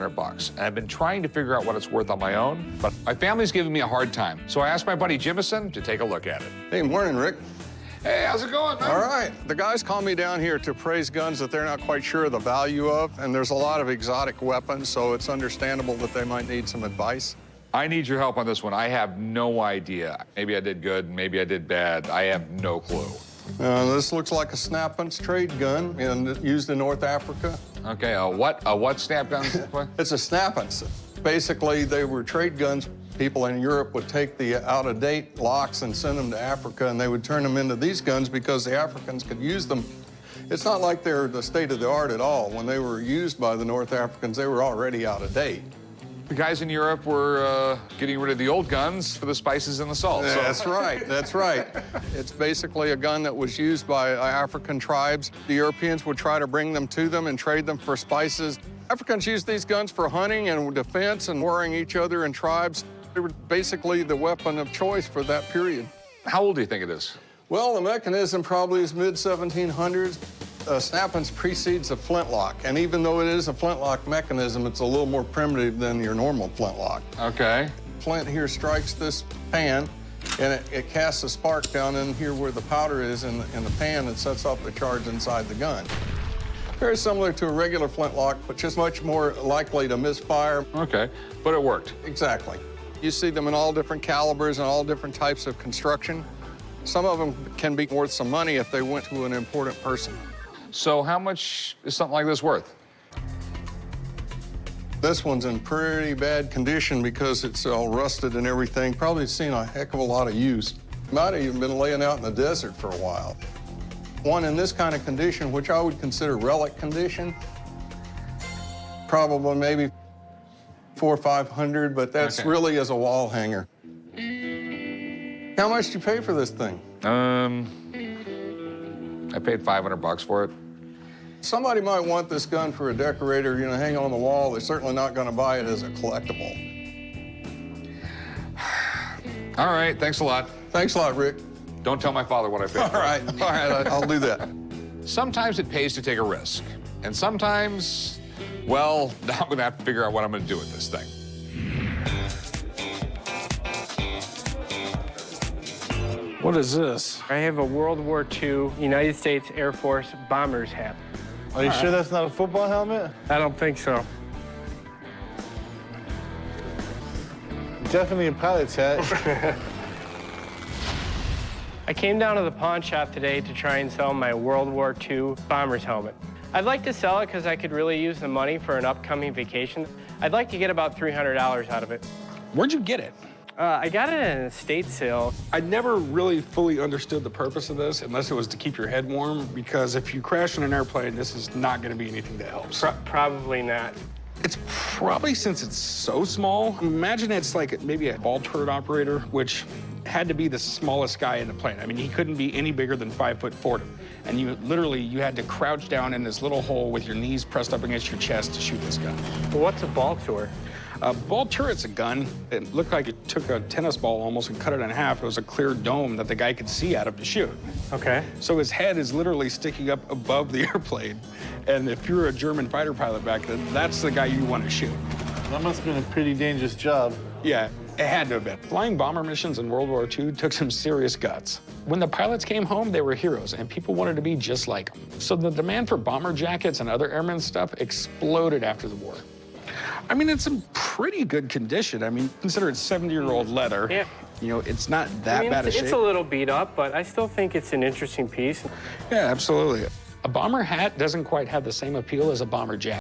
$100. And I've been trying to figure out what it's worth on my own, but my family's giving me a hard time. So I asked my buddy Jimison to take a look at it. Hey, morning, Rick. Hey, how's it going, man? All right. The guys call me down here to appraise guns that they're not quite sure of the value of, and there's a lot of exotic weapons, so it's understandable that they might need some advice. I need your help on this one. I have no idea. Maybe I did good, maybe I did bad. I have no clue. This looks like a snap-ons trade gun used in North Africa. Okay, what snap gun? It's a snap-ons. Basically, they were trade guns. People in Europe would take the out-of-date locks and send them to Africa, and they would turn them into these guns because the Africans could use them. It's not like they're the state of the art at all. When they were used by the North Africans, they were already out of date. The guys in Europe were getting rid of the old guns for the spices and the salt. So. That's right, that's right. It's basically a gun that was used by African tribes. The Europeans would try to bring them to them and trade them for spices. Africans used these guns for hunting and defense and warring each other in tribes. They were basically the weapon of choice for that period. How old do you think it is? Well, the mechanism probably is mid-1700s. Snap-ons precedes a flintlock, and even though it is a flintlock mechanism, it's a little more primitive than your normal flintlock. Okay. Flint here strikes this pan, and it casts a spark down in here where the powder is in the pan and sets off the charge inside the gun. Very similar to a regular flintlock, but just much more likely to misfire. Okay, but it worked. Exactly. You see them in all different calibers and all different types of construction. Some of them can be worth some money if they went to an important person. So how much is something like this worth? This one's in pretty bad condition because it's all rusted and everything. Probably seen a heck of a lot of use. Might have even been laying out in the desert for a while. One in this kind of condition, which I would consider relic condition, probably maybe $400 or $500, but that's really as a wall hanger. How much did you pay for this thing? I paid $500 for it. Somebody might want this gun for a decorator, you know, hang on the wall. They're certainly not going to buy it as a collectible. All right, thanks a lot. Thanks a lot, Rick. Don't tell my father what I paid. All right, I'll do that. Sometimes it pays to take a risk, and sometimes, well, now I'm going to have to figure out what I'm going to do with this thing. What is this? I have a World War II United States Air Force bomber's hat. Are you sure that's not a football helmet? I don't think so. Definitely a pilot's hat. I came down to the pawn shop today to try and sell my World War II bomber's helmet. I'd like to sell it because I could really use the money for an upcoming vacation. I'd like to get about $300 out of it. Where'd you get it? I got it at an estate sale. I never really fully understood the purpose of this unless it was to keep your head warm, because if you crash in an airplane, this is not going to be anything that helps. Probably not. It's probably, since it's so small, imagine it's like maybe a ball turret operator, which had to be the smallest guy in the plane. I mean, he couldn't be any bigger than 5'4". And you had to crouch down in this little hole with your knees pressed up against your chest to shoot this gun. Well, what's a ball turret? A ball turret's a gun. It looked like it took a tennis ball almost and cut it in half. It was a clear dome that the guy could see out of to shoot. Okay. So his head is literally sticking up above the airplane. And if you're a German fighter pilot back then, that's the guy you want to shoot. That must have been a pretty dangerous job. Yeah, it had to have been. Flying bomber missions in World War II took some serious guts. When the pilots came home, they were heroes, and people wanted to be just like them. So the demand for bomber jackets and other airmen stuff exploded after the war. I mean, it's in pretty good condition. I mean, consider it's 70-year-old leather. Yeah. You know, it's not that bad a shape. It's a little beat up, but I still think it's an interesting piece. Yeah, absolutely. A bomber hat doesn't quite have the same appeal as a bomber jacket.